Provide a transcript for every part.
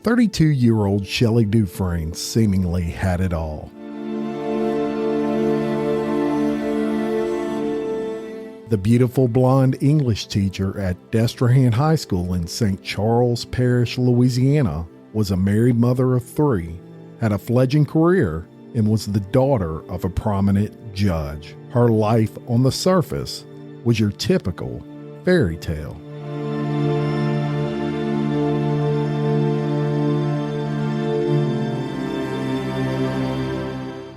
32-year-old Shelley Dufresne seemingly had it all. The beautiful blonde English teacher at Destrehan High School in St. Charles Parish, Louisiana, was a married mother of three, had a fledgling career, and was the daughter of a prominent judge. Her life on the surface was your typical fairy tale.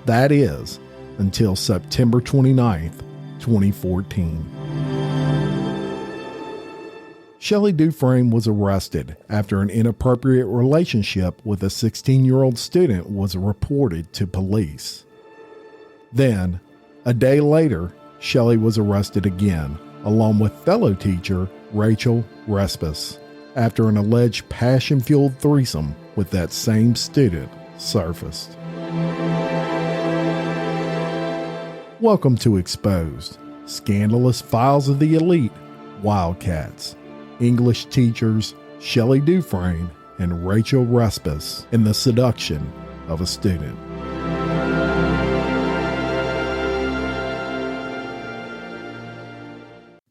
That is, until September 29th, 2014. Shelley Dufresne was arrested after an inappropriate relationship with a 16-year-old student was reported to police. Then, a day later, Shelley was arrested again, along with fellow teacher Rachel Respess, after an alleged passion-fueled threesome with that same student surfaced. Welcome to Exposed, Scandalous Files of the Elite, Wildcats, English teachers Shelley Dufresne and Rachel Respess in the seduction of a student.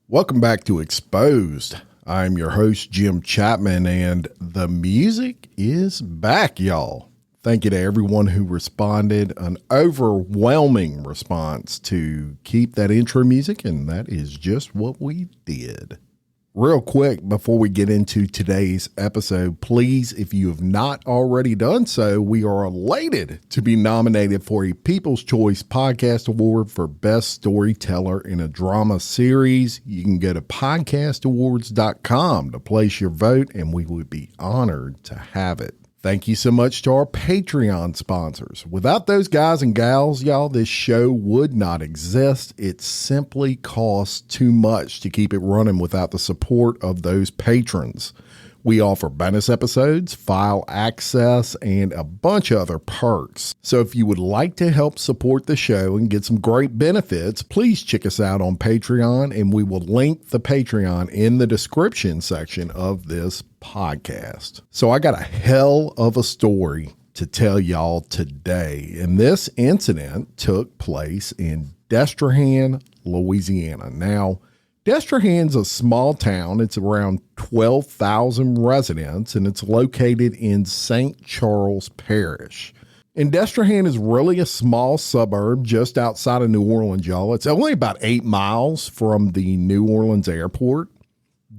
Welcome back to Exposed. I'm your host, Jim Chapman, and the music is back, y'all. Thank you to everyone who responded. An overwhelming response to keep that intro music, and that is just what we did. Real quick, before we get into today's episode, please, if you have not already done so, we are elated to be nominated for a People's Choice Podcast Award for Best Storyteller in a Drama Series. You can go to podcastawards.com to place your vote, and we would be honored to have it. Thank you so much to our Patreon sponsors. Without those guys and gals, y'all, this show would not exist. It simply costs too much to keep it running without the support of those patrons. We offer bonus episodes, file access, and a bunch of other perks. So if you would like to help support the show and get some great benefits, please check us out on Patreon, and we will link the Patreon in the description section of this podcast. So I got a hell of a story to tell y'all today, and this incident took place in Destrehan, Louisiana. Now, Destrehan's a small town. It's around 12,000 residents, and it's located in St. Charles Parish. And Destrehan is really a small suburb just outside of New Orleans, y'all. It's only about 8 miles from the New Orleans airport.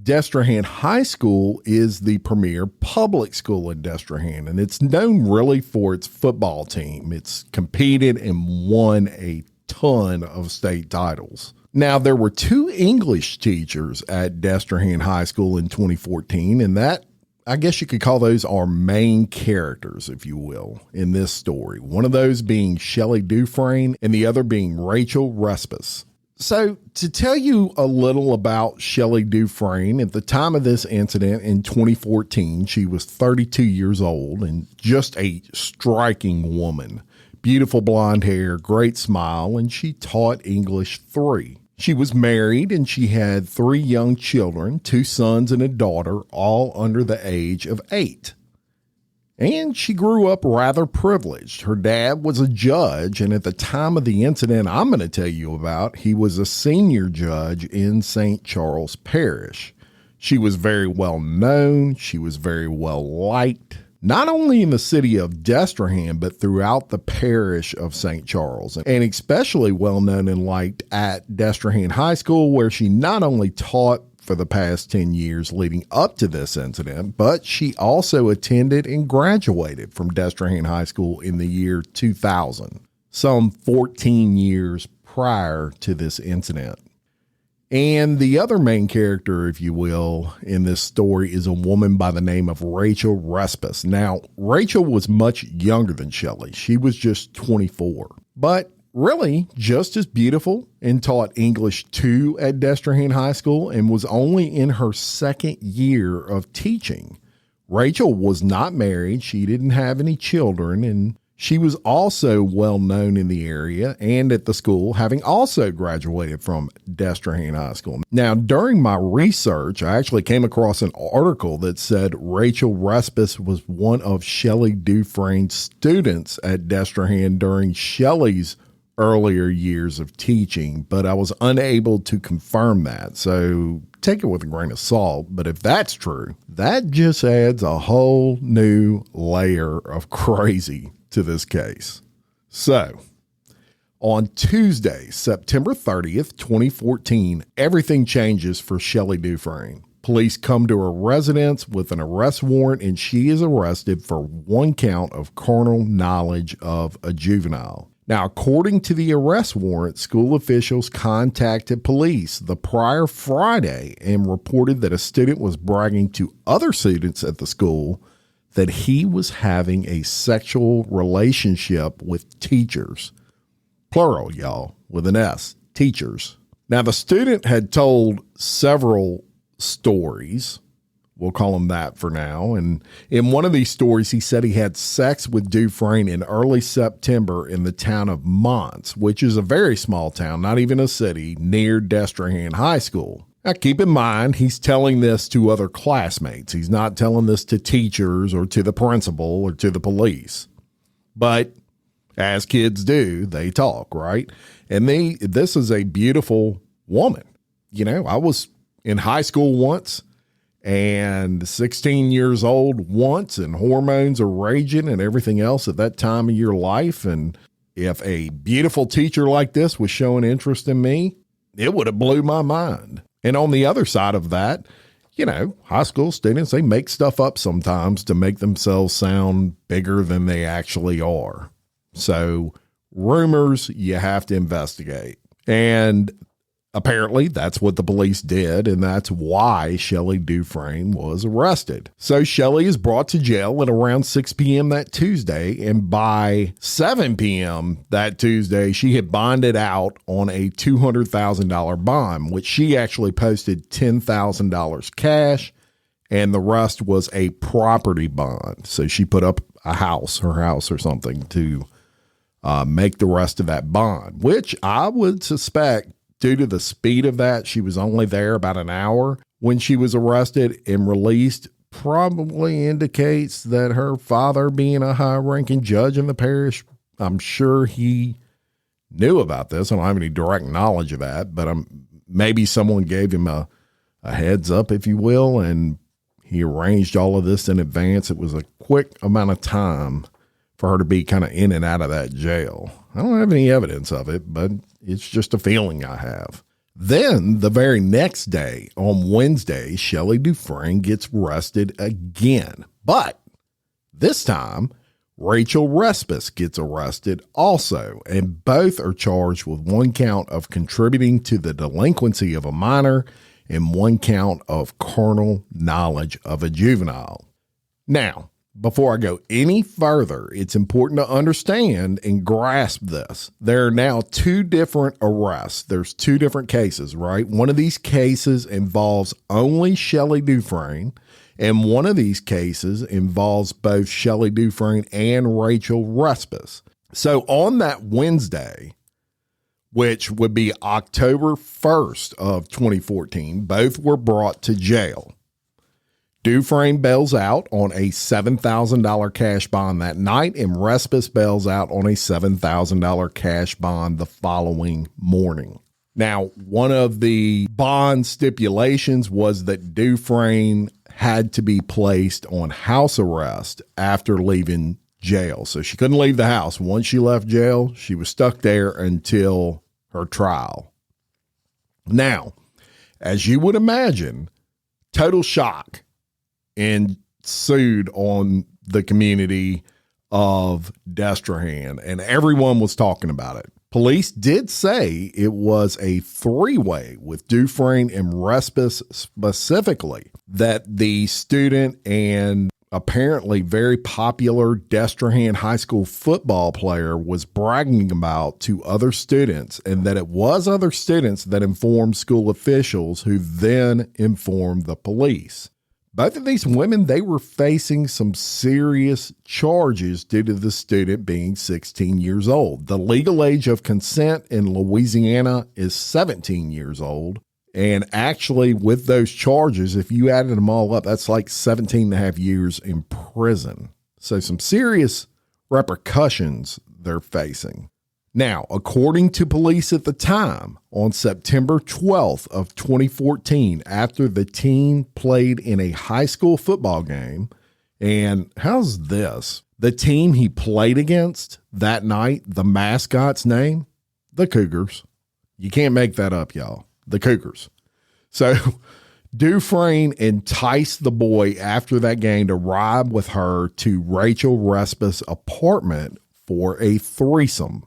Destrehan High School is the premier public school in Destrehan, and it's known really for its football team. It's competed and won a ton of state titles. Now, there were 2 English teachers at Destrehan High School in 2014, and that, I guess you could call those our main characters, if you will, in this story. One of those being Shelley Dufresne and the other being Rachel Respess. So, to tell you a little about Shelley Dufresne, at the time of this incident in 2014, she was 32 years old and just a striking woman. Beautiful blonde hair, great smile, and she taught English 3. She was married and she had 3 young children, 2 sons and a daughter, all under the age of 8. And she grew up rather privileged. Her dad was a judge, and at the time of the incident I'm going to tell you about, he was a senior judge in St. Charles Parish. She was very well known. She was very well liked, not only in the city of Destrehan, but throughout the parish of St. Charles, and especially well known and liked at Destrehan High School, where she not only taught for the past 10 years leading up to this incident, but she also attended and graduated from Destrehan High School in the year 2000, some 14 years prior to this incident. And the other main character, if you will, in this story is a woman by the name of Rachel Respess. Now, Rachel was much younger than Shelley. She was just 24, but really just as beautiful, and taught English 2 at Destrehan High School and was only in her 2nd year of teaching. Rachel was not married. She didn't have any children, and She was also well known in the area and at the school, having also graduated from Destrehan High School. Now, during my research, I actually came across an article that said Rachel Respess was one of Shelley Dufresne's students at Destrehan during Shelley's earlier years of teaching, but I was unable to confirm that. So take it with a grain of salt. But if that's true, that just adds a whole new layer of crazy to this case. So on Tuesday, September 30th, 2014, everything changes for Shelley Dufresne. Police come to her residence with an arrest warrant, and she is arrested for one count of carnal knowledge of a juvenile. Now, according to the arrest warrant, school officials contacted police the prior Friday and reported that a student was bragging to other students at the school that he was having a sexual relationship with teachers. Plural, y'all, with an S, teachers. Now, the student had told several stories. We'll call them that for now. And in one of these stories, he said he had sex with Dufresne in early September in the town of Mons, which is a very small town, not even a city, near Destrehan High School. Now, keep in mind, he's telling this to other classmates. He's not telling this to teachers or to the principal or to the police. But as kids do, they talk, right? And this is a beautiful woman. You know, I was in high school once and 16 years old once, and hormones are raging and everything else at that time of your life. And if a beautiful teacher like this was showing interest in me, it would have blew my mind. And on the other side of that, you know, high school students, they make stuff up sometimes to make themselves sound bigger than they actually are. So rumors, you have to investigate. And apparently that's what the police did, and that's why Shelley Dufresne was arrested. So Shelly is brought to jail at around 6 p.m. that Tuesday, and by 7 p.m. that Tuesday, she had bonded out on a $200,000 bond, which she actually posted $10,000 cash, and the rest was a property bond. So she put up her house or something to make the rest of that bond, which I would suspect, due to the speed of that, she was only there about an hour when she was arrested and released, probably indicates that her father, being a high-ranking judge in the parish, I'm sure he knew about this. I don't have any direct knowledge of that, but maybe someone gave him a heads up, if you will, and he arranged all of this in advance. It was a quick amount of time for her to be kind of in and out of that jail. I don't have any evidence of it, but it's just a feeling I have. Then the very next day, on Wednesday, Shelley Dufresne gets arrested again. But this time, Rachel Respess gets arrested also, and both are charged with one count of contributing to the delinquency of a minor and one count of carnal knowledge of a juvenile. Now, before I go any further, it's important to understand and grasp this. There are now two different arrests. There's two different cases, right? One of these cases involves only Shelley Dufresne, and one of these cases involves both Shelley Dufresne and Rachel Respess. So on that Wednesday, which would be October 1st of 2014, both were brought to jail. Dufresne bails out on a $7,000 cash bond that night, and Respess bails out on a $7,000 cash bond the following morning. Now, one of the bond stipulations was that Dufresne had to be placed on house arrest after leaving jail. So she couldn't leave the house. Once she left jail, she was stuck there until her trial. Now, as you would imagine, total shock ensued on the community of Destrehan, and everyone was talking about it. Police did say it was a three-way with Dufresne and Respess specifically, that the student and apparently very popular Destrehan High School football player was bragging about to other students, and that it was other students that informed school officials who then informed the police. Both of these women, they were facing some serious charges due to the student being 16 years old. The legal age of consent in Louisiana is 17 years old. And actually, with those charges, if you added them all up, that's like 17 and a half years in prison. So some serious repercussions they're facing. Now, according to police at the time, on September 12th of 2014, after the teen played in a high school football game, and how's this? The team he played against that night, the mascot's name, the Cougars. You can't make that up, y'all. The Cougars. So Dufresne enticed the boy after that game to ride with her to Rachel Respess' apartment for a threesome.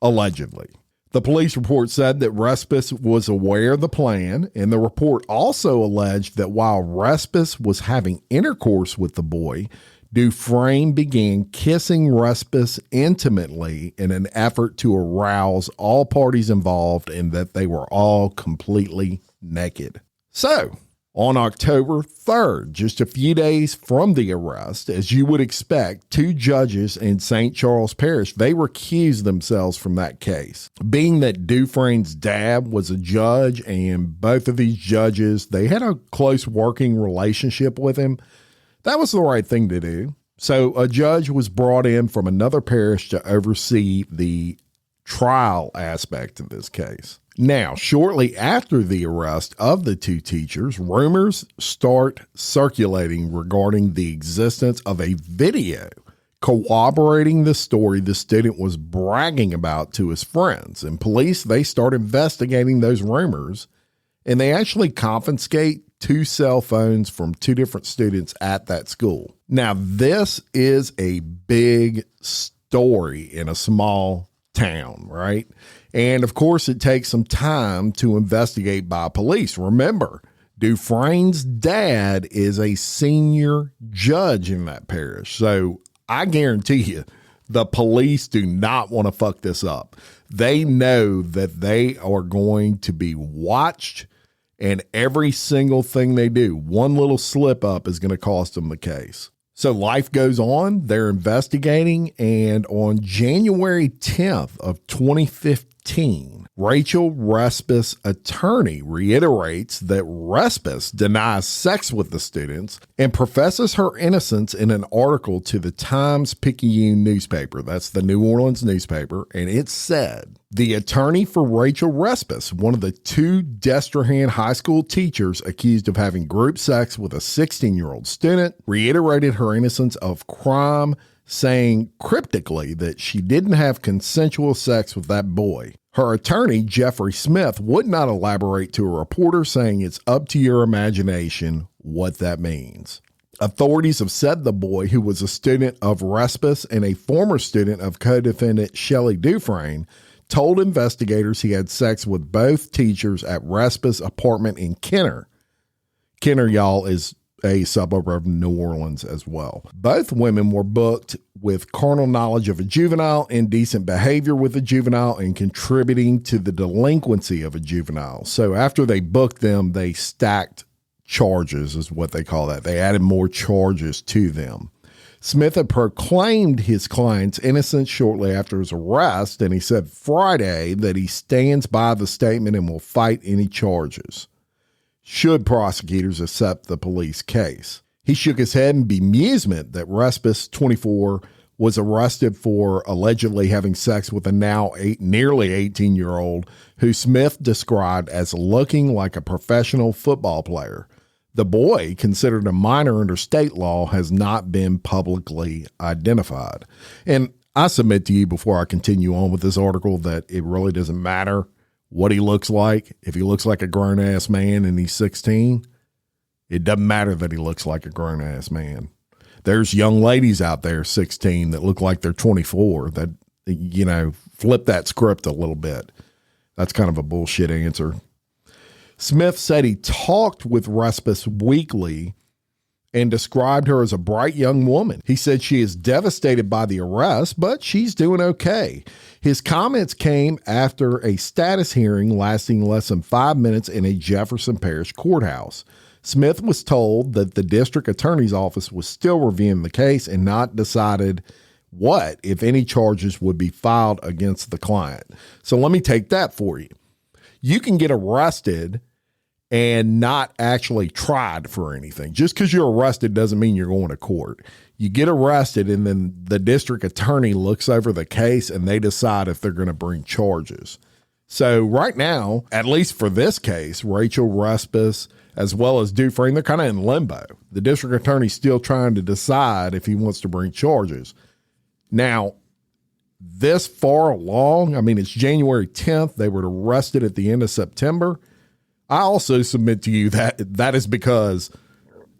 Allegedly. The police report said that Respess was aware of the plan, and the report also alleged that while Respess was having intercourse with the boy, Dufresne began kissing Respess intimately in an effort to arouse all parties involved and that they were all completely naked. So, on October 3rd, just a few days from the arrest, as you would expect, two judges in St. Charles Parish, they recused themselves from that case. Being that Dufresne's dad was a judge and both of these judges, they had a close working relationship with him, that was the right thing to do. So a judge was brought in from another parish to oversee the trial aspect of this case. Now, shortly after the arrest of the two teachers, rumors start circulating regarding the existence of a video corroborating the story the student was bragging about to his friends. And police, they start investigating those rumors, and they actually confiscate 2 cell phones from 2 different students at that school. Now, this is a big story in a small town, right? And of course, it takes some time to investigate by police. Remember, Dufresne's dad is a senior judge in that parish. So I guarantee you, the police do not want to fuck this up. They know that they are going to be watched, and every single thing they do, one little slip up is going to cost them the case. So life goes on, they're investigating, and on January 10th of 2015, Rachel Respess' attorney reiterates that Respess denies sex with the students and professes her innocence in an article to the Times-Picayune newspaper. That's the New Orleans newspaper, and it said, the attorney for Rachel Respess, one of the 2 Destrehan high school teachers accused of having group sex with a 16-year-old student, reiterated her innocence of crime, saying cryptically that she didn't have consensual sex with that boy. Her attorney, Jeffrey Smith, would not elaborate to a reporter, saying it's up to your imagination what that means. Authorities have said the boy, who was a student of Respess and a former student of co-defendant Shelley Dufresne, told investigators he had sex with both teachers at Respess' apartment in Kenner. Kenner, y'all, is a suburb of New Orleans as well. Both women were booked with carnal knowledge of a juvenile, indecent behavior with a juvenile, and contributing to the delinquency of a juvenile. So after they booked them, they stacked charges, is what they call that. They added more charges to them. Smith had proclaimed his client's innocence shortly after his arrest, and he said Friday that he stands by the statement and will fight any charges should prosecutors accept the police case. He shook his head in bemusement that Respess, 24, was arrested for allegedly having sex with a now nearly 18-year-old who Smith described as looking like a professional football player. The boy, considered a minor under state law, has not been publicly identified. And I submit to you before I continue on with this article that it really doesn't matter what he looks like. If he looks like a grown-ass man and he's 16, it doesn't matter that he looks like a grown-ass man. There's young ladies out there, 16, that look like they're 24, that, you know, flip that script a little bit. That's kind of a bullshit answer. Smith said he talked with Respess weekly and described her as a bright young woman. He said she is devastated by the arrest, but she's doing okay. His comments came after a status hearing lasting less than 5 minutes in a Jefferson Parish courthouse. Smith was told that the district attorney's office was still reviewing the case and not decided what, if any, charges would be filed against the client. So let me take that for you. You can get arrested and not actually tried for anything. Just because you're arrested doesn't mean you're going to court. You get arrested and then the district attorney looks over the case and they decide if they're going to bring charges. So right now, at least for this case, Rachel Respess as well as Dufresne, they're kind of in limbo. The district attorney's still trying to decide if he wants to bring charges. Now, this far along, I mean, it's January 10th. They were arrested at the end of September. I also submit to you that that is because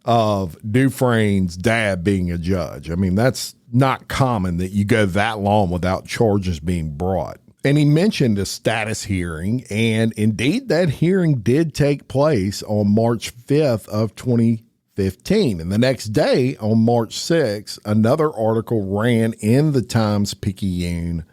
of Dufresne's dad being a judge. I mean, that's not common that you go that long without charges being brought. And he mentioned a status hearing, and indeed that hearing did take place on March 5th of 2015. And the next day, on March 6th, another article ran in the Times-Picayune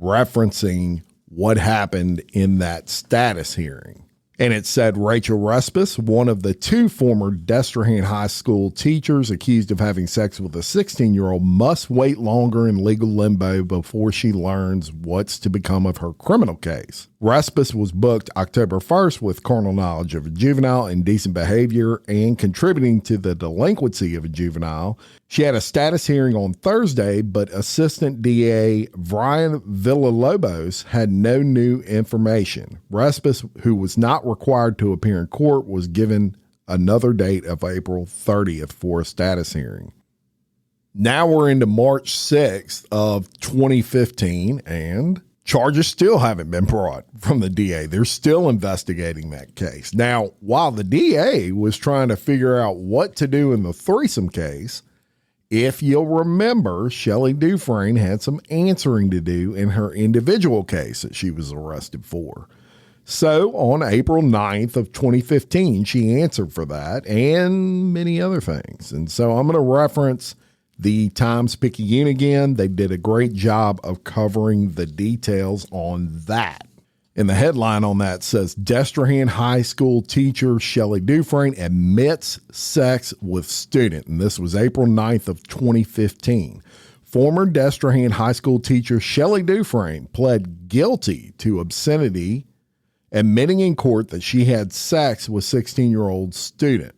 referencing what happened in that status hearing. And it said Rachel Respess, one of the two former Destrehan High School teachers accused of having sex with a 16-year-old, must wait longer in legal limbo before she learns what's to become of her criminal case. Respess was booked October 1st with carnal knowledge of a juvenile, indecent behavior, and contributing to the delinquency of a juvenile. She had a status hearing on Thursday, but Assistant DA Brian Villalobos had no new information. Respess, who was not required to appear in court, was given another date of April 30th for a status hearing. Now we're into March 6th of 2015, and charges still haven't been brought from the DA. They're still investigating that case. Now, while the DA was trying to figure out what to do in the threesome case, if you'll remember, Shelley Dufresne had some answering to do in her individual case that she was arrested for. So on April 9th of 2015, she answered for that and many other things. And so I'm going to reference the Times-Picayune again. They did a great job of covering the details on that. And the headline on that says, Destrehan High School teacher Shelley Dufresne admits sex with student. And this was April 9th of 2015. Former Destrehan High School teacher Shelley Dufresne pled guilty to obscenity, admitting in court that she had sex with 16-year-old student.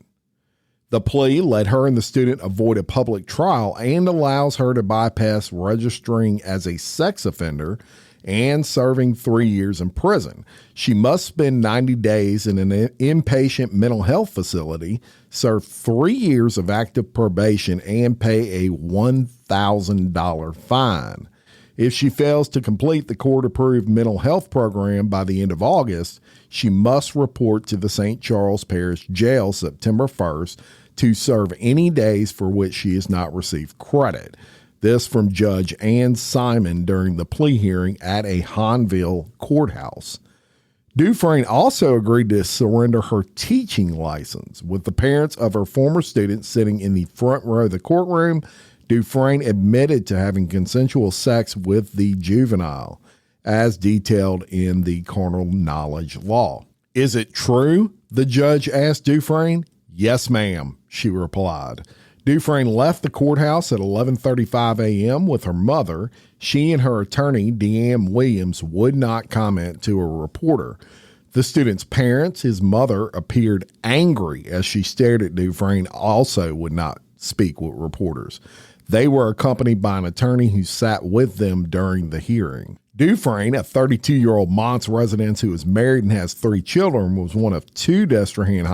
The plea let her and the student avoid a public trial and allows her to bypass registering as a sex offender and serving 3 years in prison. She must spend 90 days in an inpatient mental health facility, serve 3 years of active probation, and pay a $1,000 fine. If she fails to complete the court-approved mental health program by the end of August, she must report to the St. Charles Parish Jail September 1st to serve any days for which she has not received credit. This from Judge Ann Simon during the plea hearing at a Unveiled courthouse. Dufresne also agreed to surrender her teaching license. With the parents of her former students sitting in the front row of the courtroom, Dufresne admitted to having consensual sex with the juvenile, as detailed in the carnal knowledge law. Is it true? The judge asked Dufresne. Yes, ma'am, she replied. Dufresne left the courthouse at 11:35 a.m. with her mother. She and her attorney, Deanne Williams, would not comment to a reporter. The student's parents, his mother, appeared angry as she stared at Dufresne, also would not speak with reporters. They were accompanied by an attorney who sat with them during the hearing. Dufresne, a 32-year-old Mons resident who is married and has 3 children, was one of 2 Destrehan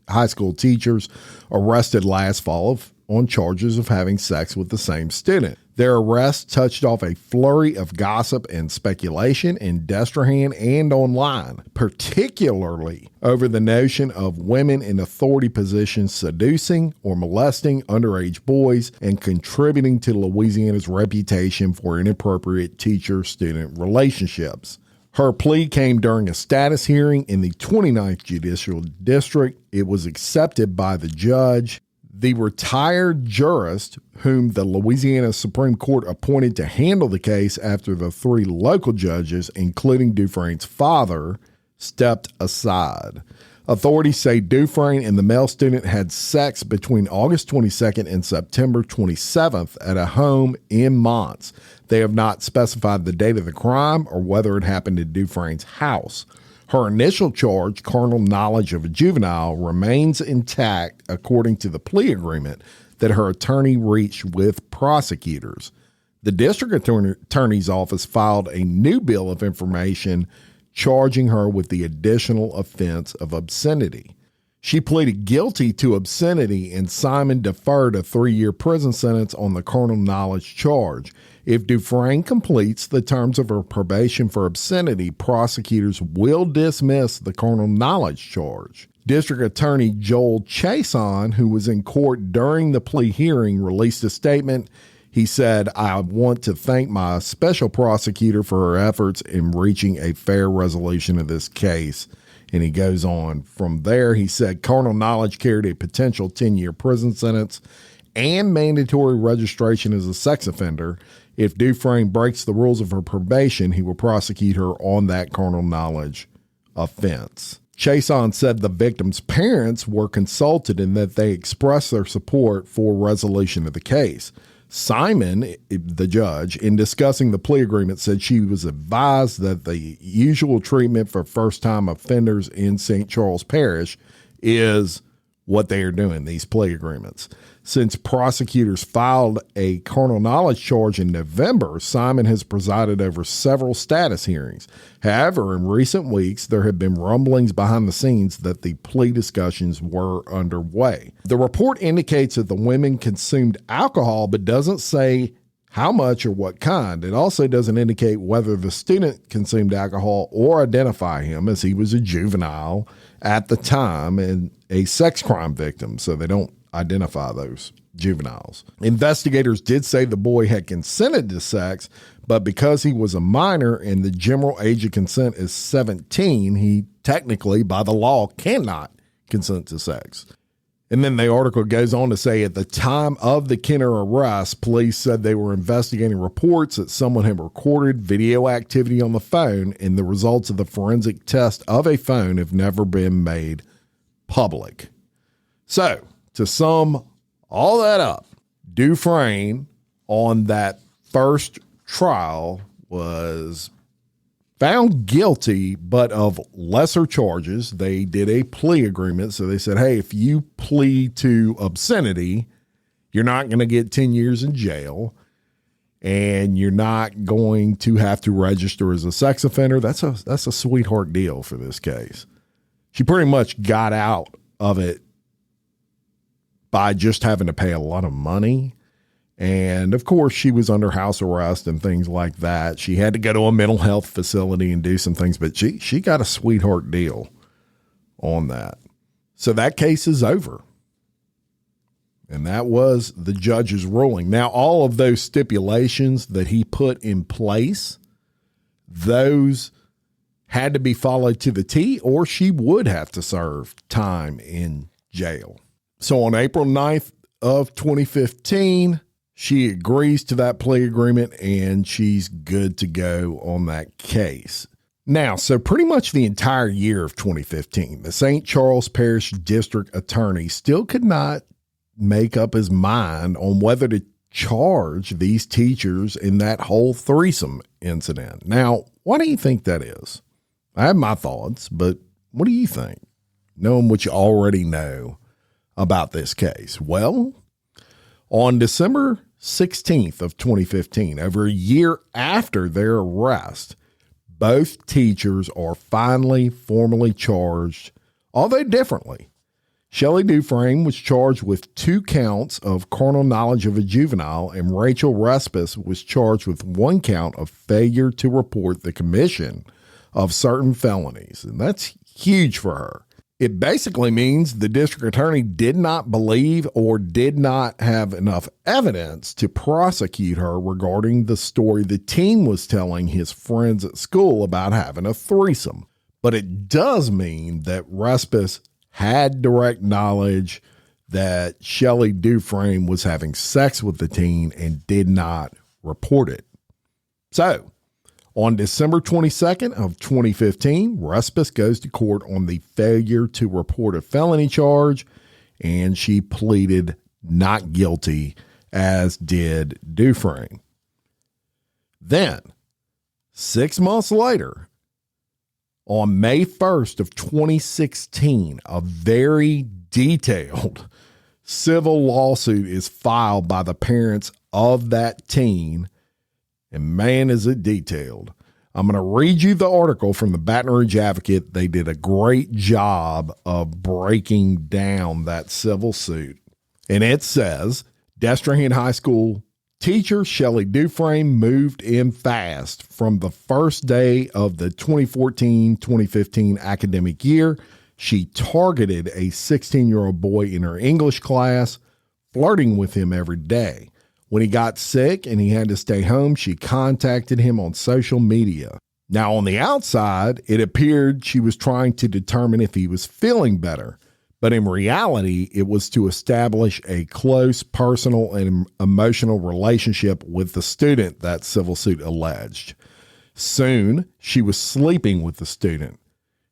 high school teachers arrested last fall on charges of having sex with the same student. Their arrest touched off a flurry of gossip and speculation in Destrehan and online, particularly over the notion of women in authority positions seducing or molesting underage boys and contributing to Louisiana's reputation for inappropriate teacher-student relationships. Her plea came during a status hearing in the 29th Judicial District. It was accepted by the judge. The retired jurist, whom the Louisiana Supreme Court appointed to handle the case after the 3 local judges, including Dufresne's father, stepped aside. Authorities say Dufresne and the male student had sex between August 22nd and September 27th at a home in Mons. They have not specified the date of the crime or whether it happened in Dufresne's house. Her initial charge, carnal knowledge of a juvenile, remains intact according to the plea agreement that her attorney reached with prosecutors. The district attorney's office filed a new bill of information charging her with the additional offense of obscenity. She pleaded guilty to obscenity, and Simon deferred a 3-year prison sentence on the carnal knowledge charge. If Dufresne completes the terms of her probation for obscenity, prosecutors will dismiss the carnal knowledge charge. District Attorney Joel Chason, who was in court during the plea hearing, released a statement. He said, "I want to thank my special prosecutor for her efforts in reaching a fair resolution of this case." And he goes on. From there, he said carnal knowledge carried a potential 10-year prison sentence and mandatory registration as a sex offender. If Dufresne breaks the rules of her probation, he will prosecute her on that carnal knowledge offense. Chason said the victim's parents were consulted and that they expressed their support for resolution of the case. Simon, the judge, in discussing the plea agreement, said she was advised that the usual treatment for first-time offenders in St. Charles Parish is what they are doing, these plea agreements. Since prosecutors filed a carnal knowledge charge in November, Simon has presided over several status hearings. However, in recent weeks, there have been rumblings behind the scenes that the plea discussions were underway. The report indicates that the women consumed alcohol, but doesn't say how much or what kind. It also doesn't indicate whether the student consumed alcohol or identify him, as he was a juvenile at the time and a sex crime victim, so they don't identify those juveniles. Investigators did say the boy had consented to sex, but because he was a minor and the general age of consent is 17, he technically, by the law, cannot consent to sex. And then the article goes on to say at the time of the Kenner arrest, police said they were investigating reports that someone had recorded video activity on the phone, and the results of the forensic test of a phone have never been made public. So, to sum all that up, Dufresne on that first trial was found guilty, but of lesser charges. They did a plea agreement. So they said, hey, if you plead to obscenity, you're not going to get 10 years in jail, and you're not going to have to register as a sex offender. That's a sweetheart deal for this case. She pretty much got out of it by just having to pay a lot of money. And of course, she was under house arrest and things like that. She had to go to a mental health facility and do some things, but she got a sweetheart deal on that. So that case is over. And that was the judge's ruling. Now, all of those stipulations that he put in place, those had to be followed to the T, or she would have to serve time in jail. So on April 9th of 2015, she agrees to that plea agreement, and she's good to go on that case. Now, so pretty much the entire year of 2015, the St. Charles Parish District Attorney still could not make up his mind on whether to charge these teachers in that whole threesome incident. Now, why do you think that is? I have my thoughts, but what do you think, knowing what you already know about this case? Well, on December 16th of 2015, over a year after their arrest, both teachers are finally formally charged, although differently. Shelley Dufresne was charged with 2 counts of carnal knowledge of a juvenile, and Rachel Respess was charged with 1 count of failure to report the commission of certain felonies. And that's huge for her. It basically means the district attorney did not believe or did not have enough evidence to prosecute her regarding the story the teen was telling his friends at school about having a threesome. But it does mean that Respess had direct knowledge that Shelley Dufresne was having sex with the teen and did not report it. So, On December 22nd of 2015, Respess goes to court on the failure to report a felony charge, and she pleaded not guilty, as did Dufresne. Then, 6 months later, on May 1st of 2016, a very detailed civil lawsuit is filed by the parents of that teen. And man, is it detailed. I'm going to read you the article from the Baton Rouge Advocate. They did a great job of breaking down that civil suit. And it says, Destrehan High School teacher Shelley Dufresne moved in fast from the first day of the 2014-2015 academic year. She targeted a 16-year-old boy in her English class, flirting with him every day. When he got sick and he had to stay home, she contacted him on social media. Now, on the outside, it appeared she was trying to determine if he was feeling better. But in reality, it was to establish a close personal and emotional relationship with the student, that civil suit alleged. Soon, she was sleeping with the student.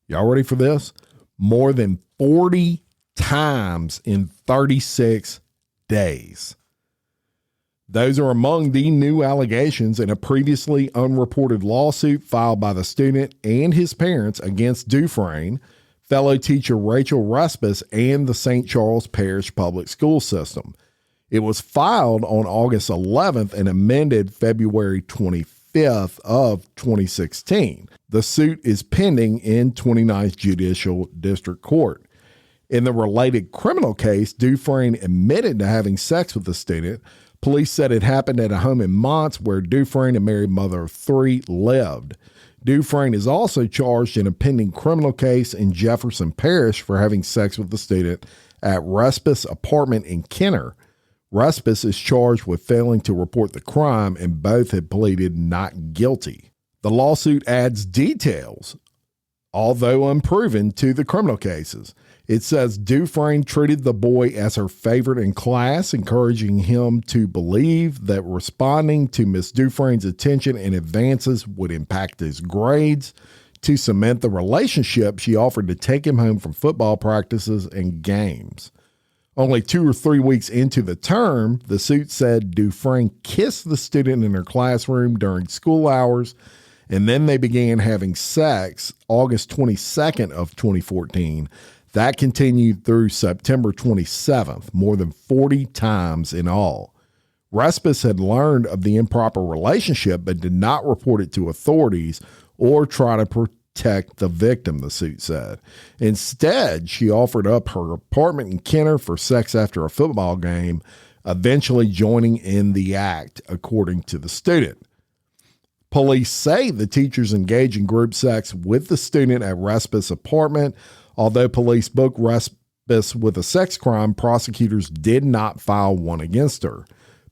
Y'all ready for this? More than 40 times in 36 days. Those are among the new allegations in a previously unreported lawsuit filed by the student and his parents against Dufresne, fellow teacher Rachel Respess, and the St. Charles Parish Public School System. It was filed on August 11th and amended February 25th of 2016. The suit is pending in 29th Judicial District Court. In the related criminal case, Dufresne admitted to having sex with the student. Police said it happened at a home in Monts where Dufresne, a married mother of 3, lived. Dufresne is also charged in a pending criminal case in Jefferson Parish for having sex with the student at Respess' apartment in Kenner. Respess is charged with failing to report the crime, and both had pleaded not guilty. The lawsuit adds details, although unproven, to the criminal cases. It says Dufresne treated the boy as her favorite in class, encouraging him to believe that responding to Miss Dufresne's attention and advances would impact his grades. To cement the relationship, she offered to take him home from football practices and games. Only 2 or 3 weeks into the term, the suit said Dufresne kissed the student in her classroom during school hours, and then they began having sex August 22nd of 2014. That continued through September 27th, more than 40 times in all. Respess had learned of the improper relationship but did not report it to authorities or try to protect the victim, the suit said. Instead, she offered up her apartment in Kenner for sex after a football game, eventually joining in the act, according to the student. Police say the teachers engaged in group sex with the student at Respess' apartment. Although police booked Respess with a sex crime, prosecutors did not file one against her.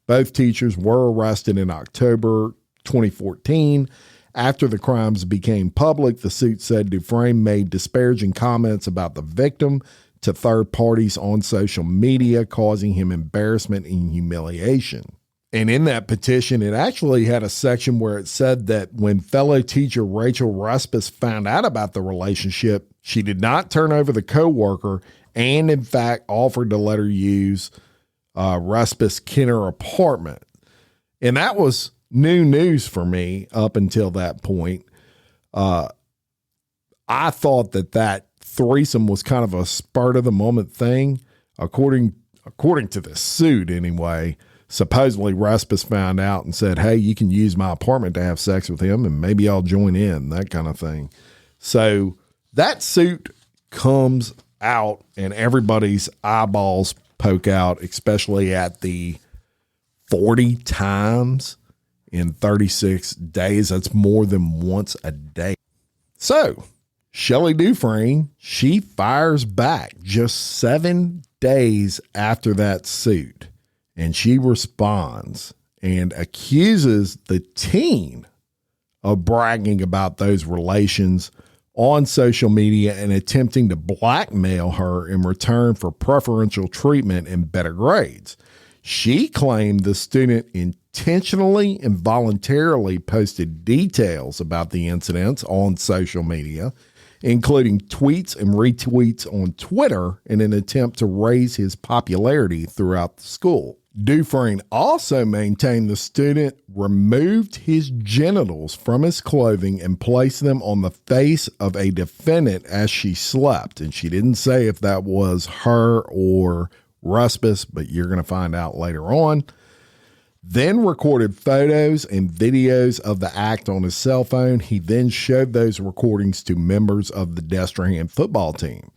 Both teachers were arrested in October 2014. After the crimes became public, the suit said Dufresne made disparaging comments about the victim to third parties on social media, causing him embarrassment and humiliation. And in that petition, it actually had a section where it said that when fellow teacher Rachel Respess found out about the relationship, she did not turn over the coworker and, in fact, offered to let her use Respess' Kenner apartment. And that was new news for me up until that point. I thought that threesome was kind of a spur of the moment thing, according to the suit anyway. Supposedly Respess found out and said, hey, you can use my apartment to have sex with him and maybe I'll join in, that kind of thing. So that suit comes out and everybody's eyeballs poke out, especially at the 40 times in 36 days. That's more than once a day. So Shelley Dufresne, she fires back just 7 days after that suit. And she responds and accuses the teen of bragging about those relations on social media and attempting to blackmail her in return for preferential treatment and better grades. She claimed the student intentionally and voluntarily posted details about the incidents on social media, including tweets and retweets on Twitter in an attempt to raise his popularity throughout the school. Dufresne also maintained the student removed his genitals from his clothing and placed them on the face of a defendant as she slept. And she didn't say if that was her or Respess, but you're going to find out later on. Then recorded photos and videos of the act on his cell phone. He then showed those recordings to members of the Destrehan football team.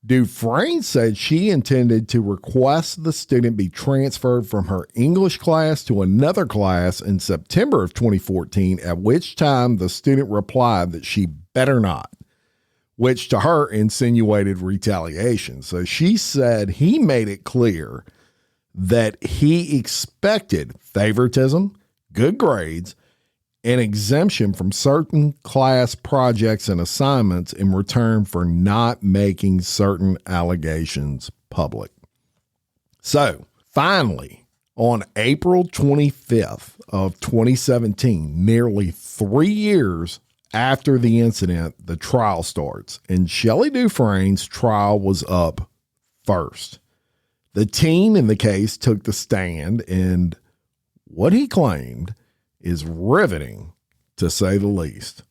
Dufresne said she intended to request the student be transferred from her English class to another class in September of 2014, at which time the student replied that she better not, which to her insinuated retaliation. So she said he made it clear that he expected favoritism, good grades, an exemption from certain class projects and assignments in return for not making certain allegations public. So finally, on April 25th of 2017, nearly 3 years after the incident, the trial starts, and Shelley Dufresne's trial was up first. The teen in the case took the stand, and what he claimed is riveting, to say the least.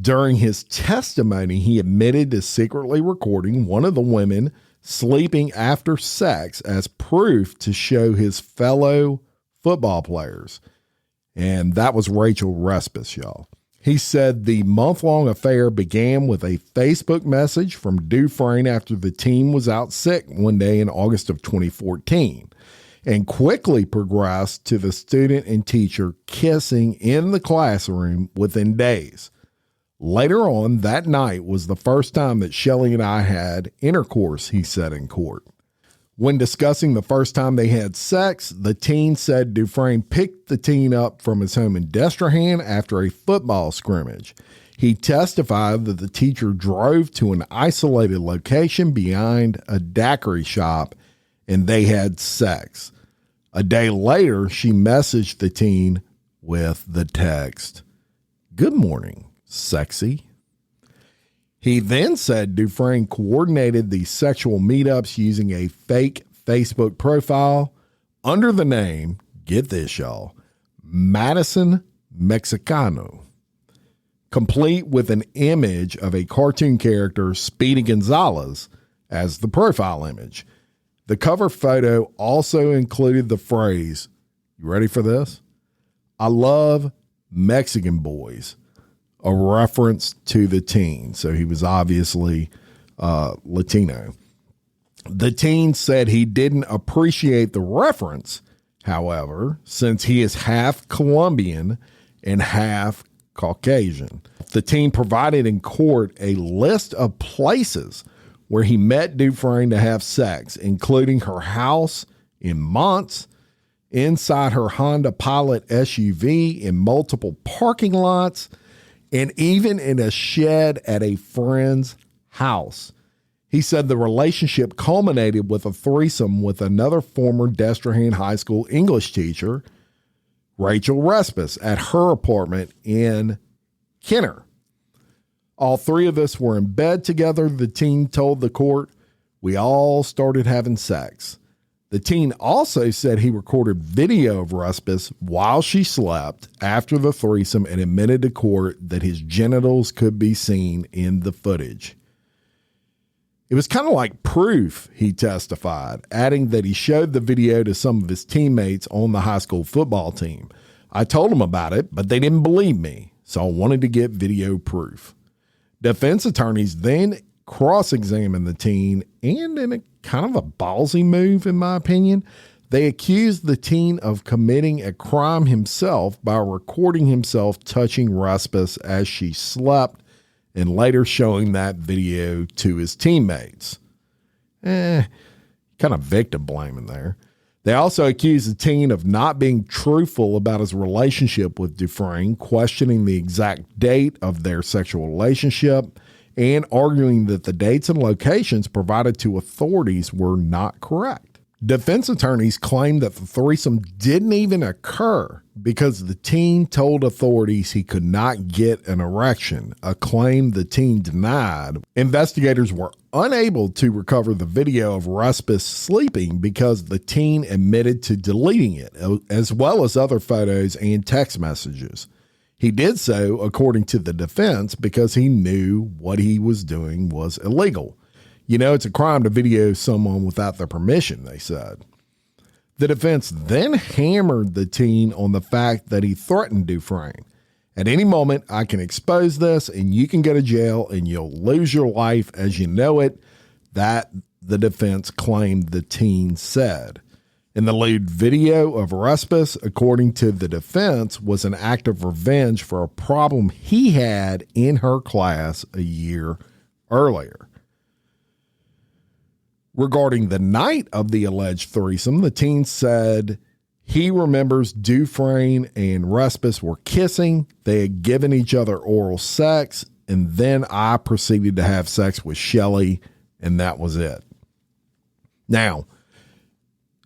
During his testimony, he admitted to secretly recording one of the women sleeping after sex as proof to show his fellow football players. And that was Rachel Respess, y'all. He said the month-long affair began with a Facebook message from Dufresne after the team was out sick one day in August of 2014, and quickly progressed to the student and teacher kissing in the classroom within days. Later on that night was the first time that Shelly and I had intercourse, he said in court. When discussing the first time they had sex, the teen said Dufresne picked the teen up from his home in Destrehan after a football scrimmage. He testified that the teacher drove to an isolated location behind a daiquiri shop and they had sex. A day later, she messaged the teen with the text, "Good morning, sexy." He then said Dufresne coordinated the sexual meetups using a fake Facebook profile under the name, get this y'all, Madison Mexicano, complete with an image of a cartoon character, Speedy Gonzalez, as the profile image. The cover photo also included the phrase, you ready for this? "I love Mexican boys," a reference to the teen. So he was obviously Latino. The teen said he didn't appreciate the reference, however, since he is half Colombian and half Caucasian. The teen provided in court a list of places where he met Dufresne to have sex, including her house in Mons, inside her Honda Pilot SUV, in multiple parking lots, and even in a shed at a friend's house. He said the relationship culminated with a threesome with another former Destrehan High School English teacher, Rachel Respess, at her apartment in Kenner. All three of us were in bed together, the teen told the court. We all started having sex. The teen also said he recorded video of Respess while she slept after the threesome and admitted to court that his genitals could be seen in the footage. It was kind of like proof, he testified, adding that he showed the video to some of his teammates on the high school football team. I told them about it, but they didn't believe me, so I wanted to get video proof. Defense attorneys then cross-examined the teen, and in a kind of a ballsy move, in my opinion, they accused the teen of committing a crime himself by recording himself touching Respess as she slept and later showing that video to his teammates. Kind of victim blaming there. They also accused the teen of not being truthful about his relationship with Dufresne, questioning the exact date of their sexual relationship, and arguing that the dates and locations provided to authorities were not correct. Defense attorneys claimed that the threesome didn't even occur because the teen told authorities he could not get an erection, a claim the teen denied. Investigators were unable to recover the video of Respess sleeping because the teen admitted to deleting it, as well as other photos and text messages. He did so, according to the defense, because he knew what he was doing was illegal. You know, it's a crime to video someone without their permission, they said. The defense then hammered the teen on the fact that he threatened Dufresne. At any moment, I can expose this and you can go to jail and you'll lose your life as you know it. That, the defense claimed the teen said. And the lewd video of Respess, according to the defense, was an act of revenge for a problem he had in her class a year earlier. Regarding the night of the alleged threesome, the teen said he remembers Dufresne and Respess were kissing. They had given each other oral sex, and then I proceeded to have sex with Shelly, and that was it. Now,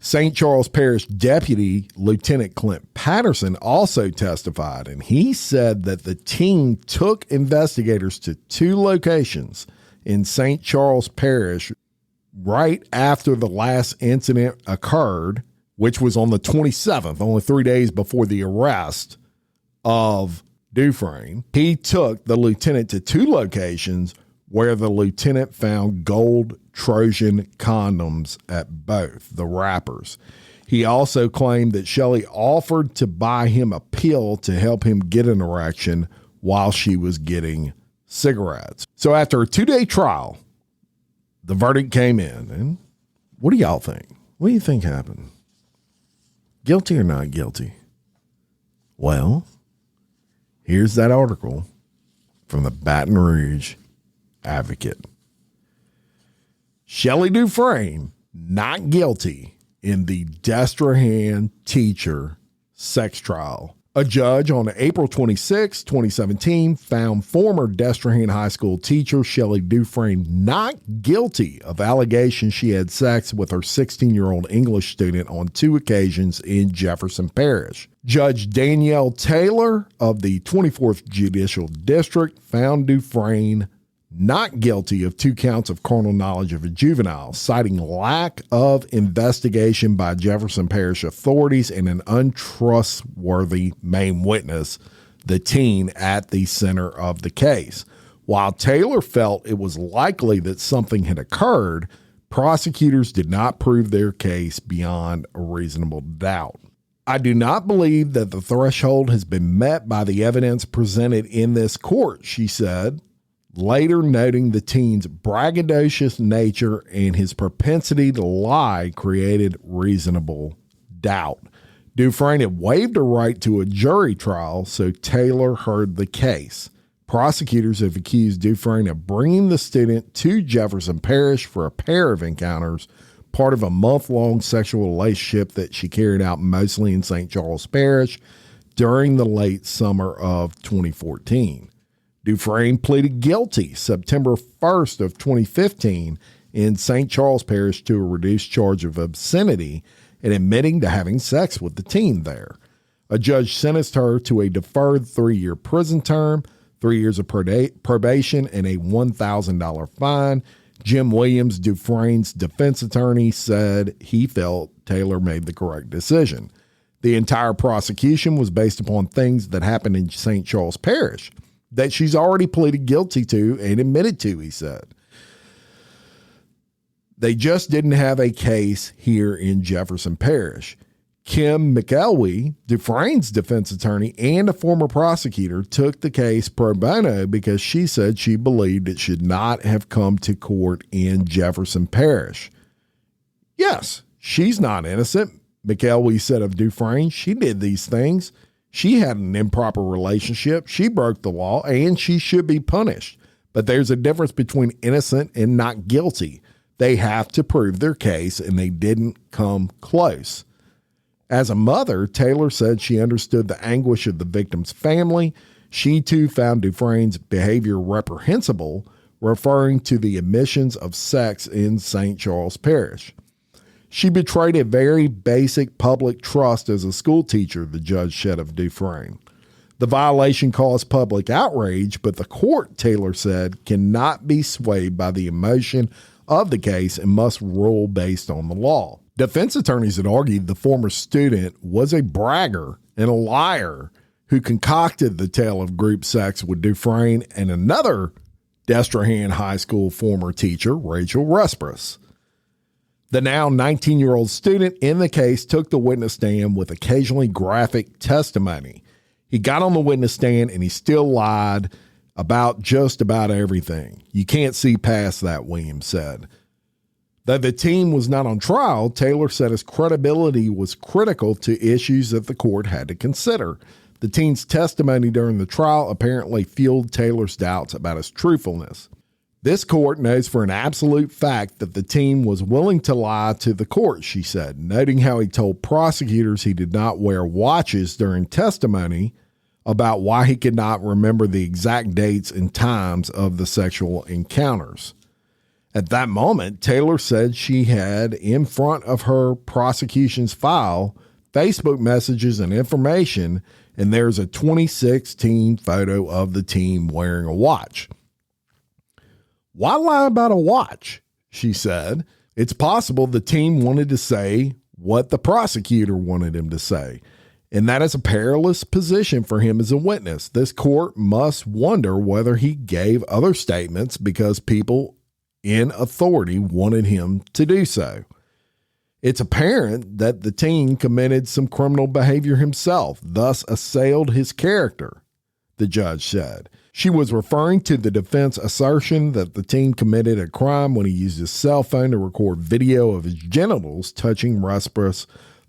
St. Charles Parish Deputy Lieutenant Clint Patterson also testified, and he said that the teen took investigators to 2 locations in St. Charles Parish right after the last incident occurred, which was on the 27th, only 3 days before the arrest of Dufresne. He took the lieutenant to 2 locations where the lieutenant found gold Trojan condoms at both, the wrappers. He also claimed that Shelly offered to buy him a pill to help him get an erection while she was getting cigarettes. So after a 2-day trial, the verdict came in, and what do y'all think? What do you think happened? Guilty or not guilty? Well, here's that article from the Baton Rouge Advocate. Shelley Dufresne not guilty in the Destrehan teacher sex trial. A judge on April 26, 2017, found former Destrehan High School teacher Shelley Dufresne not guilty of allegations she had sex with her 16-year-old English student on 2 occasions in Jefferson Parish. Judge Danielle Taylor of the 24th Judicial District found Dufresne not guilty of 2 counts of carnal knowledge of a juvenile, citing lack of investigation by Jefferson Parish authorities and an untrustworthy main witness, the teen at the center of the case. While Taylor felt it was likely that something had occurred, prosecutors did not prove their case beyond a reasonable doubt. I do not believe that the threshold has been met by the evidence presented in this court, she said, later noting the teen's braggadocious nature and his propensity to lie created reasonable doubt. Dufresne had waived a right to a jury trial, so Taylor heard the case. Prosecutors have accused Dufresne of bringing the student to Jefferson Parish for a pair of encounters, part of a month-long sexual relationship that she carried out mostly in St. Charles Parish during the late summer of 2014. Dufresne pleaded guilty September 1st of 2015 in St. Charles Parish to a reduced charge of obscenity and admitting to having sex with the teen there. A judge sentenced her to a deferred 3-year prison term, 3 years of probation, and a $1,000 fine. Jim Williams, Dufresne's defense attorney, said he felt Taylor made the correct decision. The entire prosecution was based upon things that happened in St. Charles Parish that she's already pleaded guilty to and admitted to, he said. They just didn't have a case here in Jefferson Parish. Kim McElwee, Dufresne's defense attorney and a former prosecutor, took the case pro bono because she said she believed it should not have come to court in Jefferson Parish. Yes, she's not innocent, McElwee said of Dufresne. She did these things. She had an improper relationship. She broke the law, and she should be punished. But there's a difference between innocent and not guilty. They have to prove their case, and they didn't come close. As a mother, Taylor said she understood the anguish of the victim's family. She, too, found Dufresne's behavior reprehensible, referring to the admissions of sex in St. Charles Parish. She betrayed a very basic public trust as a school teacher, the judge said of Dufresne. The violation caused public outrage, but the court, Taylor said, cannot be swayed by the emotion of the case and must rule based on the law. Defense attorneys had argued the former student was a bragger and a liar who concocted the tale of group sex with Dufresne and another Destrehan High School former teacher, Rachel Respess. The now 19-year-old student in the case took the witness stand with occasionally graphic testimony. He got on the witness stand and he still lied about just about everything. You can't see past that, Williams said. Though the teen was not on trial, Taylor said his credibility was critical to issues that the court had to consider. The teen's testimony during the trial apparently fueled Taylor's doubts about his truthfulness. This court knows for an absolute fact that the teen was willing to lie to the court, she said, noting how he told prosecutors he did not wear watches during testimony about why he could not remember the exact dates and times of the sexual encounters. At that moment, Taylor said she had in front of her prosecution's file Facebook messages and information, and there's a 2016 photo of the teen wearing a watch. Why lie about a watch? She said. It's possible the teen wanted to say what the prosecutor wanted him to say, and that is a perilous position for him as a witness. This court must wonder whether he gave other statements because people in authority wanted him to do so. It's apparent that the teen committed some criminal behavior himself, thus assailed his character, the judge said. She was referring to the defense assertion that the teen committed a crime when he used his cell phone to record video of his genitals touching Respess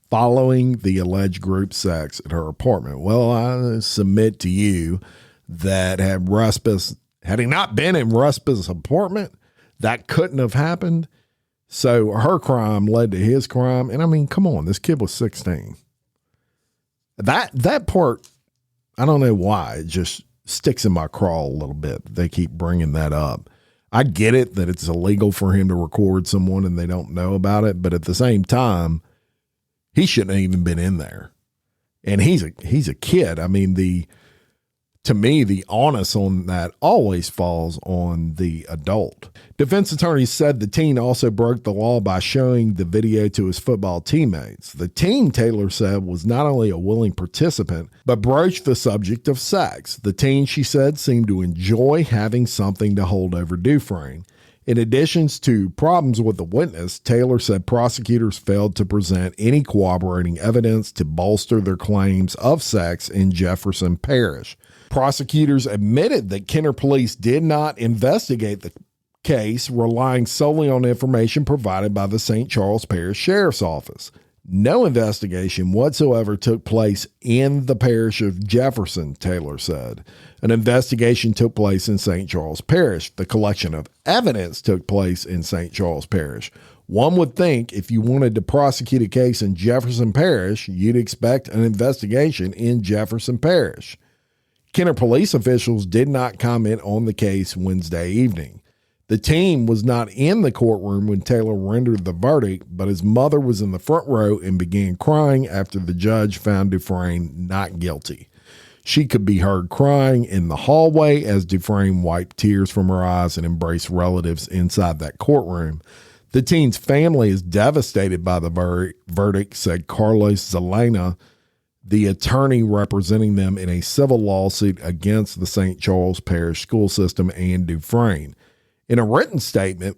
following the alleged group sex at her apartment. Well, I submit to you that had he not been in Respess' apartment, that couldn't have happened. So her crime led to his crime. And I mean, come on, this kid was 16. That part, I don't know why, it just sticks in my craw a little bit. They keep bringing that up. I get it that it's illegal for him to record someone and they don't know about it, but at the same time, he shouldn't have even been in there. And he's a kid. I mean, to me, the onus on that always falls on the adult. Defense attorneys said the teen also broke the law by showing the video to his football teammates. The teen, Taylor said, was not only a willing participant, but broached the subject of sex. The teen, she said, seemed to enjoy having something to hold over Dufresne. In addition to problems with the witness, Taylor said prosecutors failed to present any corroborating evidence to bolster their claims of sex in Jefferson Parish. Prosecutors admitted that Kenner police did not investigate the case, relying solely on information provided by the St. Charles Parish Sheriff's Office. No investigation whatsoever took place in the parish of Jefferson, Taylor said. An investigation took place in St. Charles Parish. The collection of evidence took place in St. Charles Parish. One would think if you wanted to prosecute a case in Jefferson Parish, you'd expect an investigation in Jefferson Parish. Kenner police officials did not comment on the case Wednesday evening. The teen was not in the courtroom when Taylor rendered the verdict, but his mother was in the front row and began crying after the judge found Dufresne not guilty. She could be heard crying in the hallway as Dufresne wiped tears from her eyes and embraced relatives inside that courtroom. The teen's family is devastated by the verdict, said Carlos Zelena, the attorney representing them in a civil lawsuit against the St. Charles Parish school system and Dufresne. In a written statement,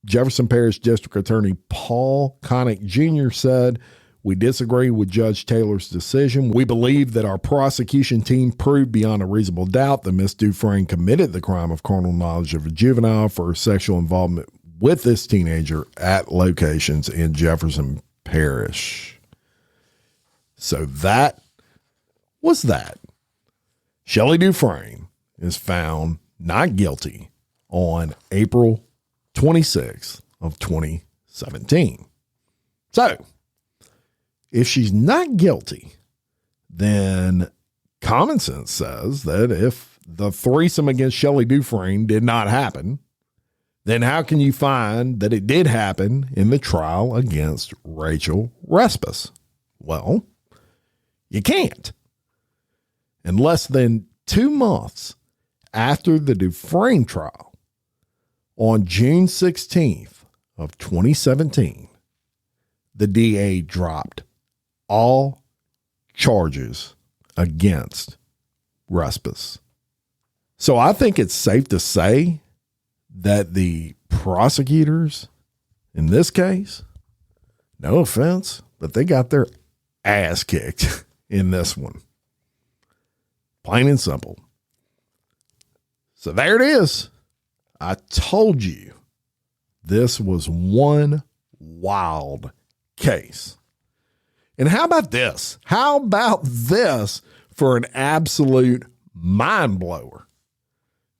Jefferson Parish District Attorney Paul Connick Jr. said, "We disagree with Judge Taylor's decision. We believe that our prosecution team proved beyond a reasonable doubt that Ms. Dufresne committed the crime of carnal knowledge of a juvenile for her sexual involvement with this teenager at locations in Jefferson Parish." So that was that. Shelley Dufresne is found not guilty on April 26th of 2017. So if she's not guilty, then common sense says that if the threesome against Shelley Dufresne did not happen, then how can you find that it did happen in the trial against Rachel Respess? Well, you can't. In less than 2 months after the Dufresne trial, on June 16th of 2017, the DA dropped all charges against Respess. So I think it's safe to say that the prosecutors in this case, no offense, but they got their ass kicked in this one. Plain and simple. So there it is. I told you this was one wild case. And how about this? How about this for an absolute mind blower?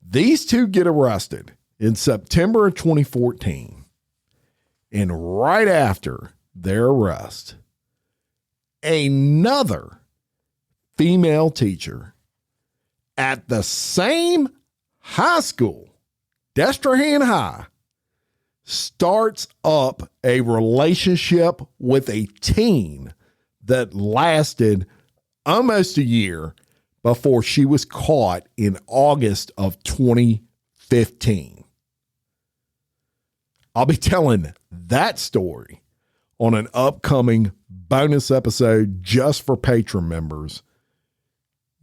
These two get arrested in September of 2014. And right after their arrest, another female teacher at the same high school, Destrehan High, starts up a relationship with a teen that lasted almost a year before she was caught in August of 2015. I'll be telling that story on an upcoming bonus episode just for Patreon members.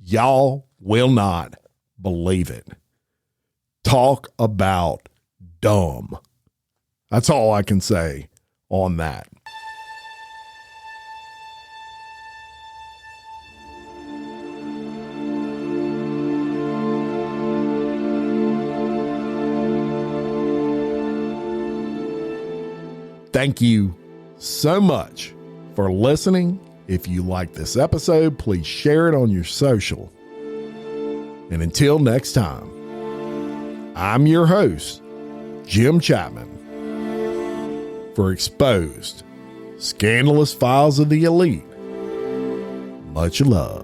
Y'all will not believe it. Talk about dumb. That's all I can say on that. Thank you so much for listening. If you like this episode, please share it on your social. And until next time, I'm your host, Jim Chapman, for Exposed, Scandalous Files of the Elite. Much love.